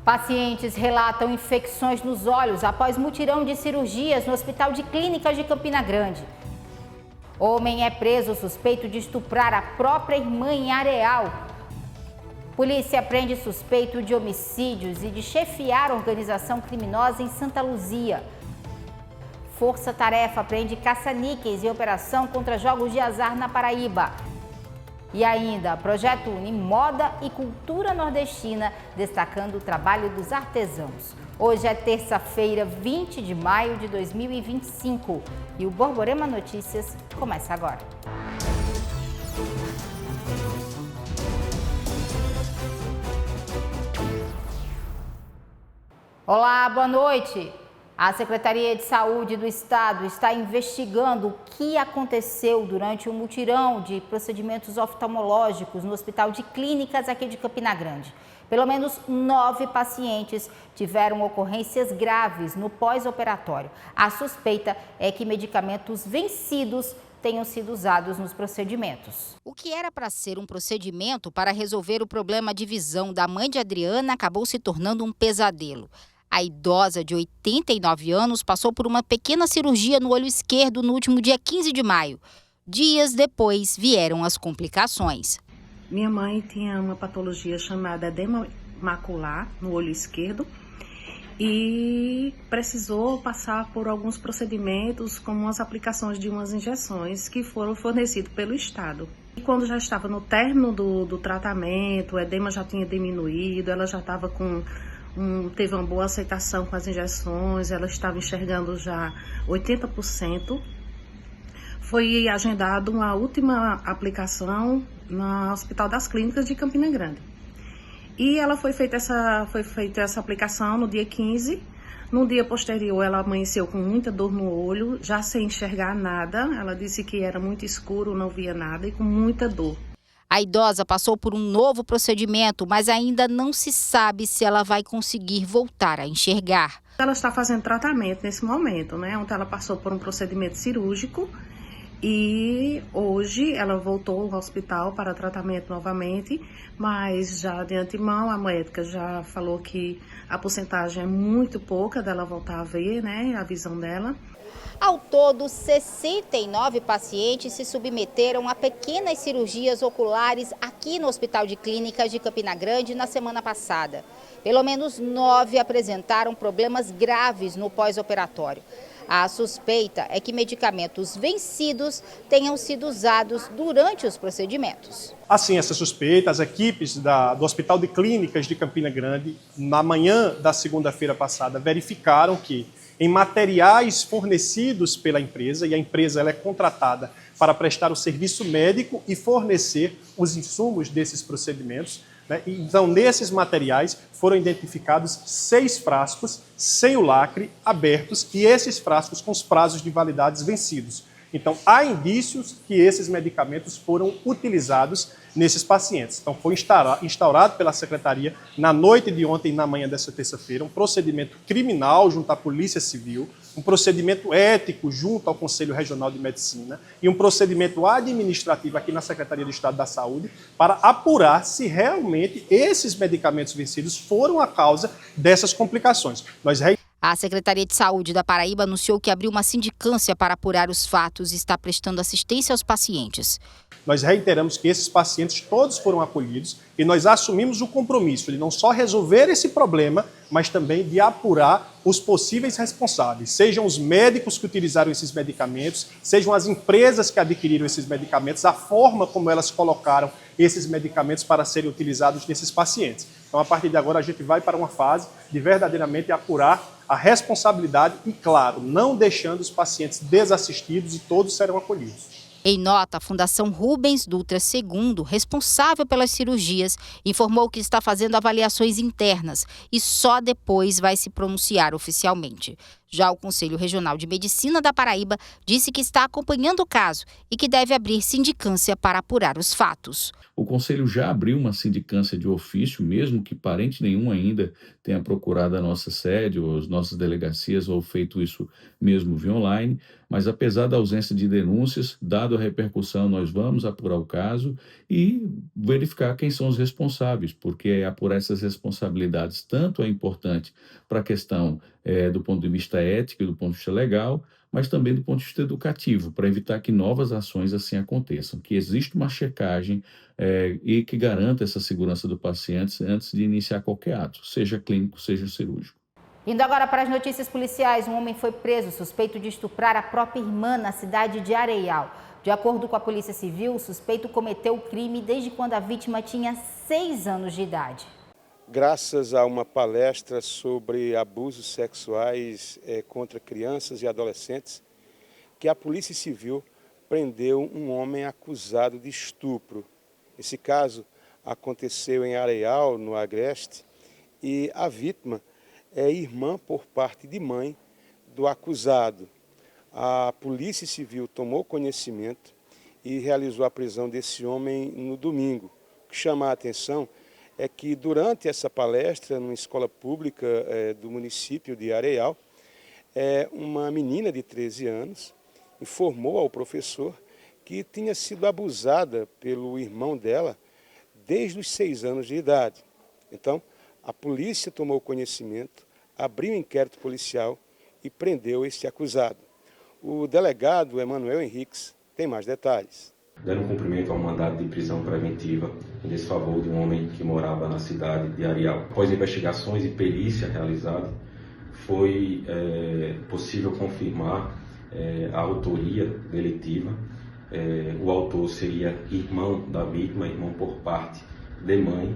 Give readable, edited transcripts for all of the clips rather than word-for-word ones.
Pacientes relatam infecções nos olhos após mutirão de cirurgias no Hospital de Clínicas de Campina Grande. Homem é preso suspeito de estuprar a própria irmã em Areal. Polícia prende suspeito de homicídios e de chefiar organização criminosa em Santa Luzia. Força-tarefa prende caça-níqueis em operação contra jogos de azar na Paraíba. E ainda, projeto une moda e cultura nordestina, destacando o trabalho dos artesãos. Hoje é terça-feira, 20 de maio de 2025 e o Borborema Notícias começa agora. Olá, boa noite. A Secretaria de Saúde do Estado está investigando o que aconteceu durante o mutirão de procedimentos oftalmológicos no Hospital de Clínicas aqui de Campina Grande. Pelo menos 9 pacientes tiveram ocorrências graves no pós-operatório. A suspeita é que medicamentos vencidos tenham sido usados nos procedimentos. O que era para ser um procedimento para resolver o problema de visão da mãe de Adriana acabou se tornando um pesadelo. A idosa de 89 anos passou por uma pequena cirurgia no olho esquerdo no último dia 15 de maio. Dias depois vieram as complicações. Minha mãe tinha uma patologia chamada edema macular no olho esquerdo e precisou passar por alguns procedimentos, como as aplicações de umas injeções que foram fornecidas pelo Estado. E quando já estava no término do tratamento, o edema já tinha diminuído, ela já estava teve uma boa aceitação com as injeções, ela estava enxergando já 80%. Foi agendado uma última aplicação no Hospital das Clínicas de Campina Grande. E ela foi feita essa aplicação no dia 15. No dia posterior, ela amanheceu com muita dor no olho, já sem enxergar nada. Ela disse que era muito escuro, não via nada e com muita dor. A idosa passou por um novo procedimento, mas ainda não se sabe se ela vai conseguir voltar a enxergar. Ela está fazendo tratamento nesse momento, né? Ontem ela passou por um procedimento cirúrgico e hoje ela voltou ao hospital para tratamento novamente, mas já de antemão a médica já falou que a porcentagem é muito pouca dela voltar a ver, né? A visão dela. Ao todo, 69 pacientes se submeteram a pequenas cirurgias oculares aqui no Hospital de Clínicas de Campina Grande na semana passada. Pelo menos 9 apresentaram problemas graves no pós-operatório. A suspeita é que medicamentos vencidos tenham sido usados durante os procedimentos. Assim, essa suspeita, as equipes do Hospital de Clínicas de Campina Grande, na manhã da segunda-feira passada, verificaram que em materiais fornecidos pela empresa, e a empresa ela é contratada para prestar o serviço médico e fornecer os insumos desses procedimentos, né? Então, nesses materiais foram identificados 6 frascos sem o lacre, abertos, e esses frascos com os prazos de validades vencidos. Então, há indícios que esses medicamentos foram utilizados nesses pacientes. Então, foi instaurado pela Secretaria, na noite de ontem e na manhã dessa terça-feira, um procedimento criminal junto à Polícia Civil, um procedimento ético junto ao Conselho Regional de Medicina e um procedimento administrativo aqui na Secretaria de Estado da Saúde para apurar se realmente esses medicamentos vencidos foram a causa dessas complicações. A Secretaria de Saúde da Paraíba anunciou que abriu uma sindicância para apurar os fatos e está prestando assistência aos pacientes. Nós reiteramos que esses pacientes todos foram acolhidos e nós assumimos o compromisso de não só resolver esse problema, mas também de apurar os possíveis responsáveis, sejam os médicos que utilizaram esses medicamentos, sejam as empresas que adquiriram esses medicamentos, a forma como elas colocaram esses medicamentos para serem utilizados nesses pacientes. Então, a partir de agora, a gente vai para uma fase de verdadeiramente apurar a responsabilidade e, claro, não deixando os pacientes desassistidos e todos serão acolhidos. Em nota, a Fundação Rubens Dutra II, responsável pelas cirurgias, informou que está fazendo avaliações internas e só depois vai se pronunciar oficialmente. Já o Conselho Regional de Medicina da Paraíba disse que está acompanhando o caso e que deve abrir sindicância para apurar os fatos. O Conselho já abriu uma sindicância de ofício, mesmo que parente nenhum ainda tenha procurado a nossa sede ou as nossas delegacias ou feito isso mesmo via online, mas apesar da ausência de denúncias, dado a repercussão, nós vamos apurar o caso e verificar quem são os responsáveis, porque apurar essas responsabilidades tanto é importante para a questão do ponto de vista ético e do ponto de vista legal, mas também do ponto de vista educativo, para evitar que novas ações assim aconteçam, que exista uma checagem e que garanta essa segurança do paciente antes de iniciar qualquer ato, seja clínico, seja cirúrgico. Indo agora para as notícias policiais, um homem foi preso suspeito de estuprar a própria irmã na cidade de Areial. De acordo com a Polícia Civil, o suspeito cometeu o crime desde quando a vítima tinha 6 anos de idade. Graças a uma palestra sobre abusos sexuais contra crianças e adolescentes, que a Polícia Civil prendeu um homem acusado de estupro. Esse caso aconteceu em Areial, no Agreste, e a vítima é irmã por parte de mãe do acusado. A Polícia Civil tomou conhecimento e realizou a prisão desse homem no domingo. O que chama a atenção é que durante essa palestra, numa escola pública do município de Areial, uma menina de 13 anos informou ao professor que tinha sido abusada pelo irmão dela desde os 6 anos de idade. Então, a polícia tomou conhecimento, abriu um inquérito policial e prendeu este acusado. O delegado Emanuel Henriques tem mais detalhes. Dando cumprimento ao mandado de prisão preventiva em desfavor de um homem que morava na cidade de Areial. Após investigações e perícia realizada, foi possível confirmar a autoria delitiva. O autor seria irmão da vítima, irmão por parte de mãe.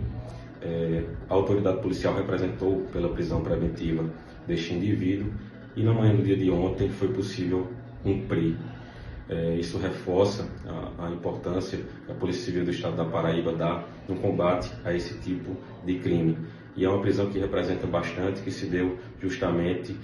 A autoridade policial representou pela prisão preventiva deste indivíduo e na manhã do dia de ontem foi possível cumprir. Isso reforça a importância que a Polícia Civil do Estado da Paraíba dá no combate a esse tipo de crime. E é uma prisão que representa bastante, que se deu justamente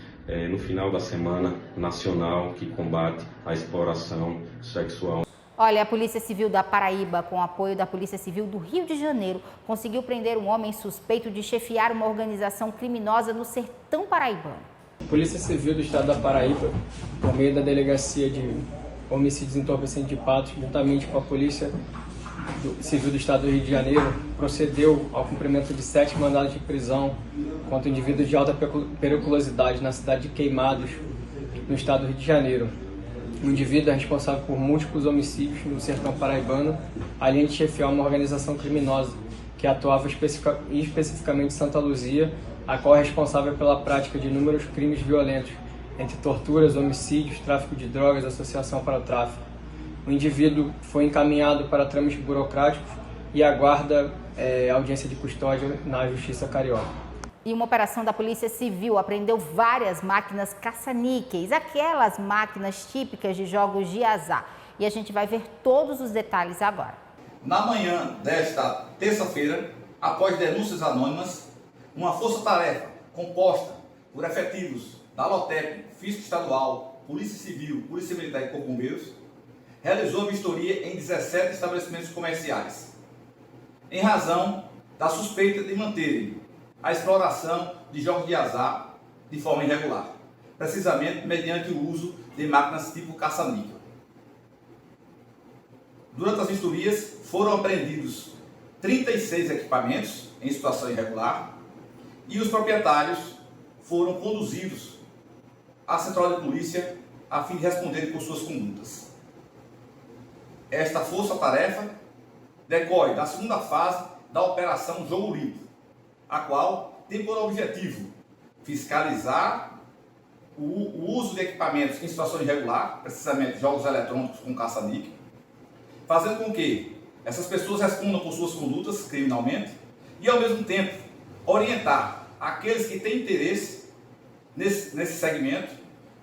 no final da Semana Nacional que combate a exploração sexual. Olha, a Polícia Civil da Paraíba, com apoio da Polícia Civil do Rio de Janeiro, conseguiu prender um homem suspeito de chefiar uma organização criminosa no sertão paraibano. A Polícia Civil do Estado da Paraíba, por meio da Delegacia de Homicídios e Entorpecentes de Patos, juntamente com a Polícia Civil do Estado do Rio de Janeiro, procedeu ao cumprimento de 7 mandados de prisão contra indivíduos de alta periculosidade na cidade de Queimados, no estado do Rio de Janeiro. O indivíduo é responsável por múltiplos homicídios no sertão paraibano, além de chefiar uma organização criminosa que atuava especificamente em Santa Luzia, a qual é responsável pela prática de inúmeros crimes violentos, entre torturas, homicídios, tráfico de drogas, associação para o tráfico. O indivíduo foi encaminhado para trâmites burocráticos e aguarda audiência de custódia na Justiça Carioca. E uma operação da Polícia Civil apreendeu várias máquinas caça-níqueis, aquelas máquinas típicas de jogos de azar. E a gente vai ver todos os detalhes agora. Na manhã desta terça-feira, após denúncias anônimas, uma força-tarefa composta por efetivos da LOTEP, Fisco Estadual, Polícia Civil, Polícia Militar e Corpo de Bombeiros, realizou a vistoria em 17 estabelecimentos comerciais, em razão da suspeita de manterem a exploração de jogos de azar de forma irregular, precisamente mediante o uso de máquinas tipo caça-níquel. Durante as vistorias foram apreendidos 36 equipamentos em situação irregular e os proprietários foram conduzidos à Central de Polícia a fim de responderem por suas condutas. Esta força-tarefa decorre da segunda fase da Operação Jogo Limpo, a qual tem por objetivo fiscalizar o uso de equipamentos em situação irregular, precisamente jogos eletrônicos com caça-níquel, fazendo com que essas pessoas respondam por suas condutas criminalmente e, ao mesmo tempo, orientar aqueles que têm interesse nesse segmento,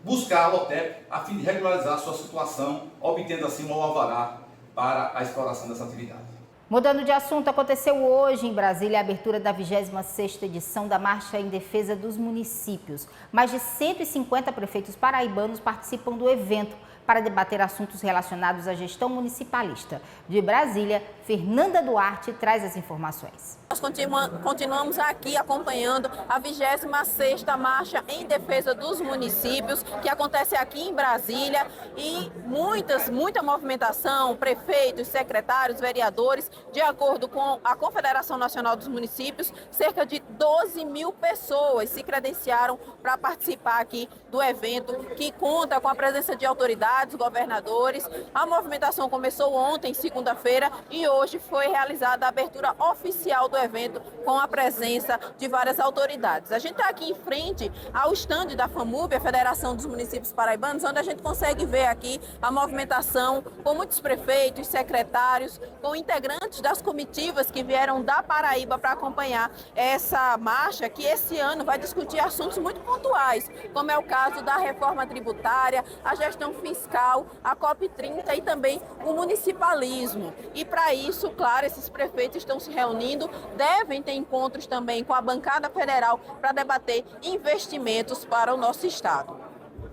buscar a LOTEP a fim de regularizar a sua situação, obtendo assim um alvará para a exploração dessa atividade. Mudando de assunto, aconteceu hoje em Brasília a abertura da 26ª edição da Marcha em Defesa dos Municípios. Mais de 150 prefeitos paraibanos participam do evento para debater assuntos relacionados à gestão municipalista. De Brasília, Fernanda Duarte traz as informações. Nós continuamos aqui acompanhando a 26ª Marcha em Defesa dos Municípios, que acontece aqui em Brasília, e muita movimentação, prefeitos, secretários, vereadores. De acordo com a Confederação Nacional dos Municípios, cerca de 12 mil pessoas se credenciaram para participar aqui do evento, que conta com a presença de autoridades, governadores. A movimentação começou ontem, segunda-feira, e hoje foi realizada a abertura oficial do evento com a presença de várias autoridades. A gente está aqui em frente ao estande da FAMUB, a Federação dos Municípios Paraibanos, onde a gente consegue ver aqui a movimentação com muitos prefeitos, secretários, com integrantes das comitivas que vieram da Paraíba para acompanhar essa marcha, que esse ano vai discutir assuntos muito pontuais, como é o caso da reforma tributária, a gestão fiscal, a COP30 e também o municipalismo. E para isso, claro, esses prefeitos estão se reunindo, devem ter encontros também com a bancada federal para debater investimentos para o nosso estado.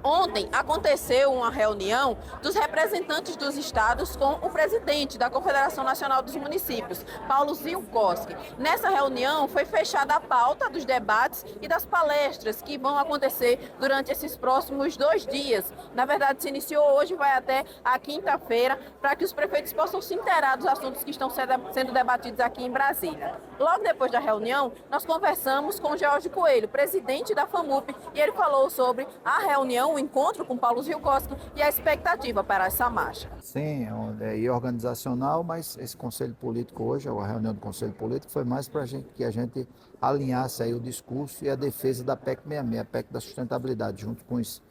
Ontem aconteceu uma reunião dos representantes dos estados com o presidente da Confederação Nacional dos Municípios, Paulo Zilkowski. Nessa reunião foi fechada a pauta dos debates e das palestras que vão acontecer durante esses próximos 2 dias. Na verdade, se iniciou hoje, vai até a quinta-feira, para que os prefeitos possam se inteirar dos assuntos que estão sendo debatidos aqui em Brasília. Logo depois da reunião, nós conversamos com o Jorge Coelho, presidente da FAMUP, e ele falou sobre a reunião, o encontro com Paulo Zilkowski e a expectativa para essa marcha. Sim, é organizacional, mas esse conselho político hoje, a reunião do conselho político, foi mais para que a gente alinhasse aí o discurso e a defesa da PEC 66, a PEC da sustentabilidade, junto com os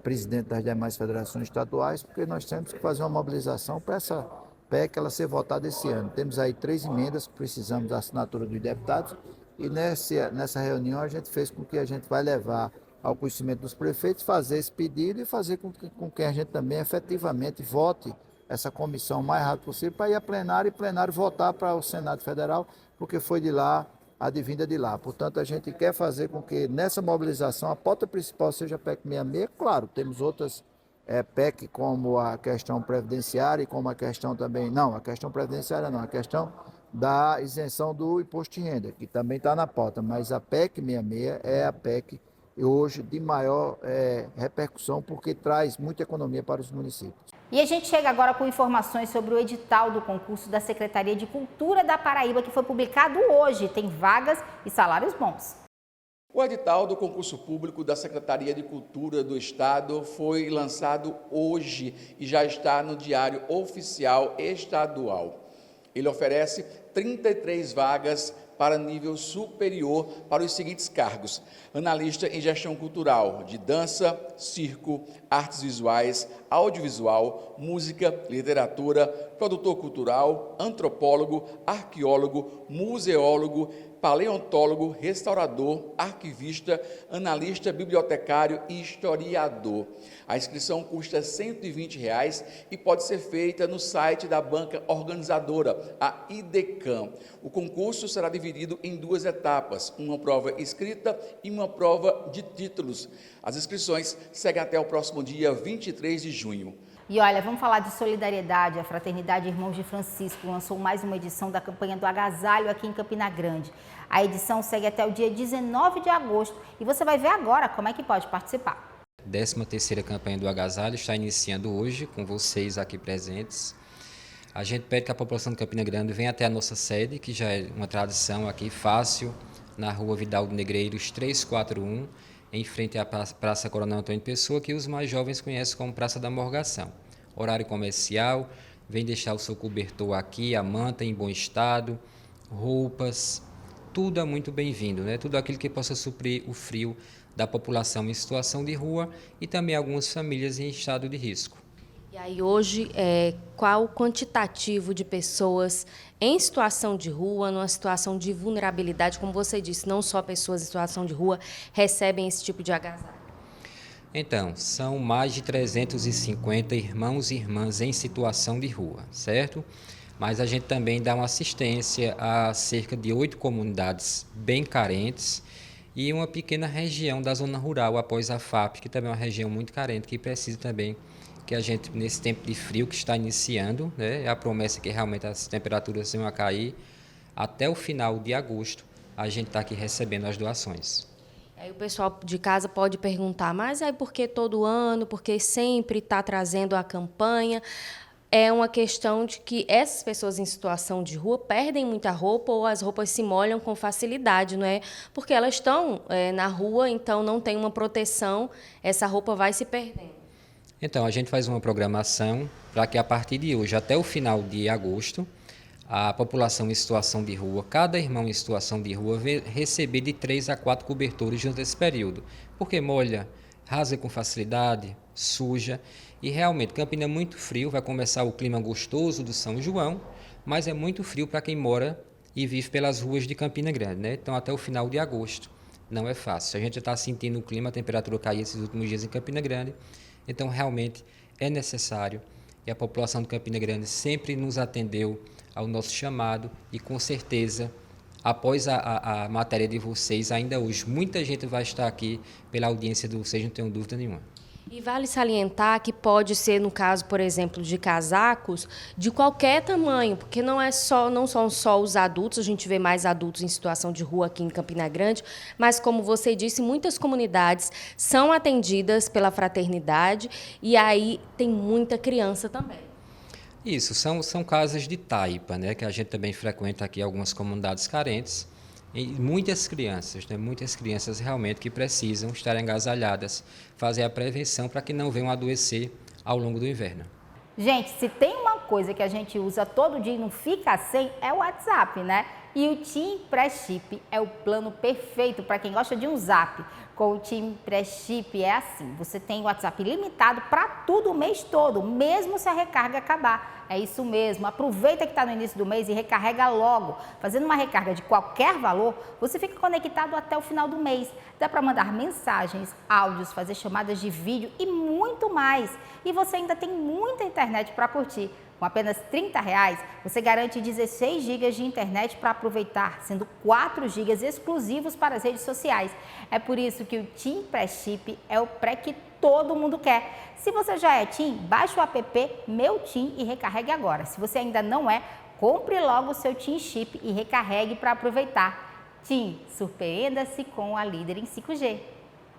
presidentes das demais federações estaduais, porque nós temos que fazer uma mobilização para essa PEC ela ser votada esse ano. Temos aí 3 emendas que precisamos da assinatura dos deputados e nessa reunião a gente fez com que a gente vai levar ao conhecimento dos prefeitos, fazer esse pedido e fazer com que a gente também efetivamente vote essa comissão o mais rápido possível para ir a plenário e plenário votar para o Senado Federal, porque foi de lá, advinda de lá. Portanto, a gente quer fazer com que nessa mobilização a pauta principal seja a PEC 66. Claro, temos outras PEC como a questão previdenciária e como a questão também... Não, a questão previdenciária não, a questão da isenção do imposto de renda, que também está na pauta, mas a PEC 66 é a PEC hoje de maior repercussão, porque traz muita economia para os municípios. E a gente chega agora com informações sobre o edital do concurso da Secretaria de Cultura da Paraíba, que foi publicado hoje. Tem vagas e salários bons. O edital do concurso público da Secretaria de Cultura do Estado foi lançado hoje e já está no Diário Oficial Estadual. Ele oferece 33 vagas para nível superior para os seguintes cargos: analista em gestão cultural, de dança, circo, artes visuais, audiovisual, música, literatura, produtor cultural, antropólogo, arqueólogo, museólogo, paleontólogo, restaurador, arquivista, analista, bibliotecário e historiador. A inscrição custa R$ 120 e pode ser feita no site da banca organizadora, a IDECAM. O concurso será dividido em 2 etapas, uma prova escrita e uma prova de títulos. As inscrições seguem até o próximo dia 23 de junho. E olha, vamos falar de solidariedade. A Fraternidade Irmãos de Francisco lançou mais uma edição da campanha do Agasalho aqui em Campina Grande. A edição segue até o dia 19 de agosto e você vai ver agora como é que pode participar. A 13ª campanha do Agasalho está iniciando hoje com vocês aqui presentes. A gente pede que a população de Campina Grande venha até a nossa sede, que já é uma tradição aqui fácil, na rua Vidal de Negreiros 341, em frente à Praça Coronel Antônio Pessoa, que os mais jovens conhecem como Praça da Morgação. Horário comercial, vem deixar o seu cobertor aqui, a manta em bom estado, roupas, tudo é muito bem-vindo, né? Tudo aquilo que possa suprir o frio da população em situação de rua e também algumas famílias em estado de risco. E aí hoje, qual o quantitativo de pessoas em situação de rua, numa situação de vulnerabilidade, como você disse, não só pessoas em situação de rua recebem esse tipo de agasalho? Então, são mais de 350 irmãos e irmãs em situação de rua, certo? mas a gente também dá uma assistência a cerca de 8 comunidades bem carentes e uma pequena região da zona rural após a FAP, que também é uma região muito carente, que precisa também que a gente, nesse tempo de frio que está iniciando, né, a promessa que realmente as temperaturas vão cair, até o final de agosto, a gente está aqui recebendo as doações. Aí o pessoal de casa pode perguntar, mas aí por que todo ano, por que sempre está trazendo a campanha? É uma questão de que essas pessoas em situação de rua perdem muita roupa ou as roupas se molham com facilidade, não é? Porque elas estão na rua, então não tem uma proteção, essa roupa vai se perdendo. Então, a gente faz uma programação para que a partir de hoje, até o final de agosto, a população em situação de rua, cada irmão em situação de rua, receber de 3 a 4 cobertores durante esse período. Porque molha, rasga com facilidade, suja. E realmente, Campina é muito frio, vai começar o clima gostoso do São João, mas é muito frio para quem mora e vive pelas ruas de Campina Grande, né? Então, até o final de agosto, não é fácil. A gente está sentindo o clima, a temperatura cair esses últimos dias em Campina Grande, então realmente é necessário. E a população de Campina Grande sempre nos atendeu ao nosso chamado e, com certeza, após a matéria de vocês, ainda hoje, muita gente vai estar aqui pela audiência de vocês, não tenho dúvida nenhuma. E vale salientar que pode ser, no caso, por exemplo, de casacos, de qualquer tamanho, porque não são só os adultos, a gente vê mais adultos em situação de rua aqui em Campina Grande, mas, como você disse, muitas comunidades são atendidas pela fraternidade e aí tem muita criança também. Isso, são casas de taipa, né, que a gente também frequenta aqui algumas comunidades carentes, e muitas crianças, né, muitas crianças realmente que precisam estar agasalhadas, fazer a prevenção para que não venham adoecer ao longo do inverno. Gente, se tem uma coisa que a gente usa todo dia e não fica sem, é o WhatsApp, né? E o TIM Pré-Chip é o plano perfeito para quem gosta de um zap. Com o TIM Pré-Chip é assim, você tem o WhatsApp ilimitado para tudo o mês todo, mesmo se a recarga acabar. É isso mesmo, aproveita que está no início do mês e recarrega logo. Fazendo uma recarga de qualquer valor, você fica conectado até o final do mês. Dá para mandar mensagens, áudios, fazer chamadas de vídeo e muito mais. E você ainda tem muita internet para curtir. Com apenas R$30, você garante 16 GB de internet para aproveitar, sendo 4 GB exclusivos para as redes sociais. É por isso que o TIM Pré-Chip é o pré que todo mundo quer. Se você já é TIM, baixe o app Meu TIM e recarregue agora. Se você ainda não é, compre logo o seu TIM Chip e recarregue para aproveitar. TIM, surpreenda-se com a líder em 5G.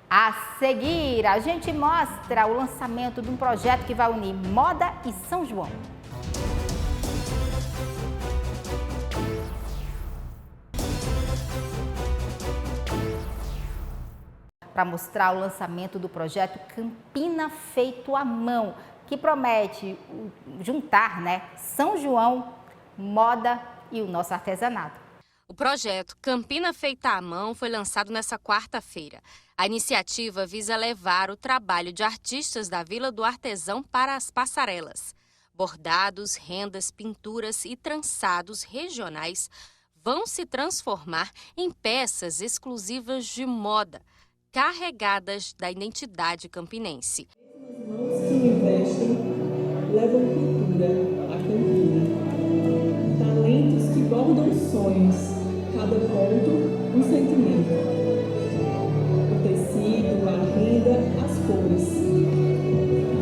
A seguir, a gente mostra o lançamento de um projeto que vai unir moda e São João. Para mostrar o lançamento do projeto Campina Feito à Mão, que promete juntar, né, São João, moda e o nosso artesanato. O projeto Campina Feita à Mão foi lançado nesta quarta-feira. A iniciativa visa levar o trabalho de artistas da Vila do Artesão para as passarelas. Bordados, rendas, pinturas e trançados regionais vão se transformar em peças exclusivas de moda, carregadas da identidade campinense. As mãos que investem levam cultura a Campina. Talentos que bordam sonhos, cada ponto um sentimento. O tecido, a renda, as cores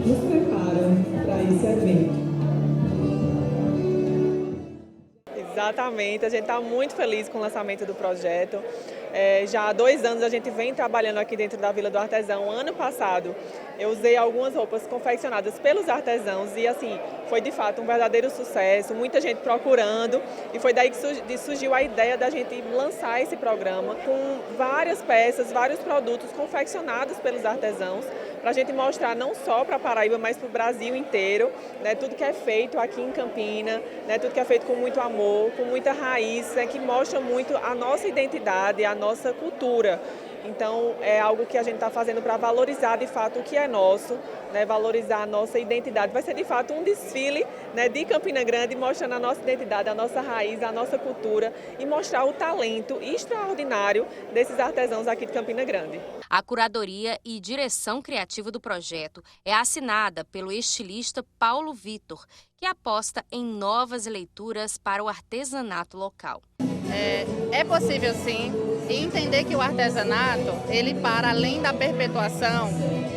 nos preparam para esse evento. Exatamente, a gente está muito feliz com o lançamento do projeto. Já há 2 anos a gente vem trabalhando aqui dentro da Vila do Artesão. Ano passado eu usei algumas roupas confeccionadas pelos artesãos e assim, foi de fato um verdadeiro sucesso, muita gente procurando e foi daí que surgiu a ideia da gente lançar esse programa com várias peças, vários produtos confeccionados pelos artesãos, para a gente mostrar não só para a Paraíba, mas para o Brasil inteiro, né, tudo que é feito aqui em Campina, né, tudo que é feito com muito amor, com muita raiz, né, que mostra muito a nossa identidade, a nossa cultura. Então, é algo que a gente está fazendo para valorizar, de fato, o que é nosso, né, valorizar a nossa identidade. Vai ser, de fato, um desfile, né, de Campina Grande, mostrando a nossa identidade, a nossa raiz, a nossa cultura e mostrar o talento extraordinário desses artesãos aqui de Campina Grande. A curadoria e direção criativa do projeto é assinada pelo estilista Paulo Vitor, que aposta em novas leituras para o artesanato local. É possível, sim, e entender que o artesanato, ele, para além da perpetuação,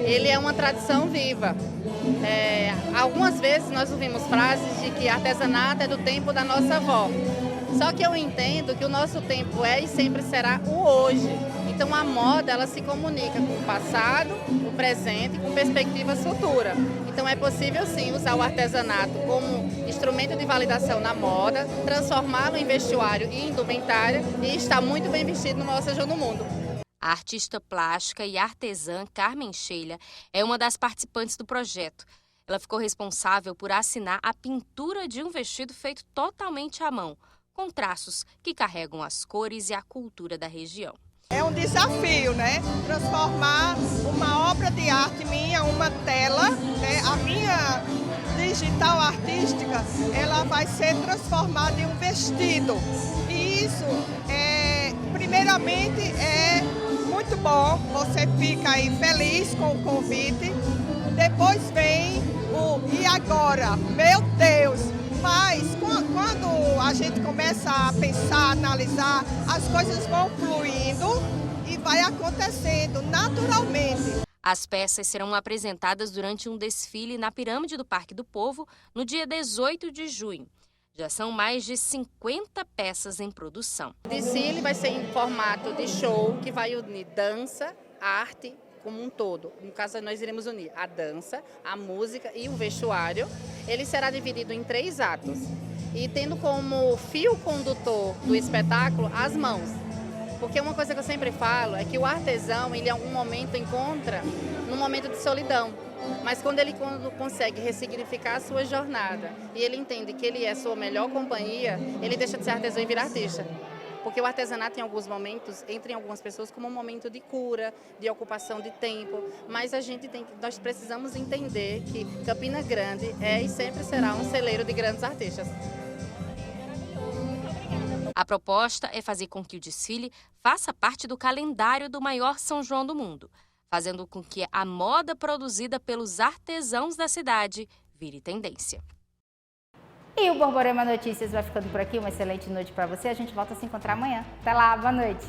ele é uma tradição viva. Algumas vezes nós ouvimos frases de que artesanato é do tempo da nossa avó. Só que eu entendo que o nosso tempo é e sempre será o hoje. Então a moda, ela se comunica com o passado, o presente e com perspectivas futuras. Então é possível sim usar o artesanato como instrumento de validação na moda, transformá-lo em vestuário e indumentária e estar muito bem vestido no maior seja no mundo. A artista plástica e artesã Carmen Sheila é uma das participantes do projeto. Ela ficou responsável por assinar a pintura de um vestido feito totalmente à mão, com traços que carregam as cores e a cultura da região. É um desafio, né? Transformar uma obra de arte minha, uma tela, né? A minha digital artística, ela vai ser transformada em um vestido. E isso, primeiramente, é muito bom. Você fica aí feliz com o convite. Depois vem e agora? Meu Deus! Mas quando a gente começa a pensar, analisar, as coisas vão fluindo e vai acontecendo naturalmente. As peças serão apresentadas durante um desfile na Pirâmide do Parque do Povo no dia 18 de junho. Já são mais de 50 peças em produção. O desfile vai ser em formato de show que vai unir dança, arte, como um todo. No caso, nós iremos unir a dança, a música e o vestuário. Ele será dividido em 3 atos e tendo como fio condutor do espetáculo as mãos. Porque uma coisa que eu sempre falo é que o artesão, ele em algum momento encontra num momento de solidão. Mas quando ele consegue ressignificar a sua jornada e ele entende que ele é a sua melhor companhia, ele deixa de ser artesão e vira artista. Porque o artesanato, em alguns momentos, entra em algumas pessoas como um momento de cura, de ocupação de tempo. Mas nós precisamos entender que Campina Grande é e sempre será um celeiro de grandes artistas. A proposta é fazer com que o desfile faça parte do calendário do maior São João do mundo, fazendo com que a moda produzida pelos artesãos da cidade vire tendência. E o Borborema Notícias vai ficando por aqui. Uma excelente noite para você. A gente volta a se encontrar amanhã. Até lá, boa noite.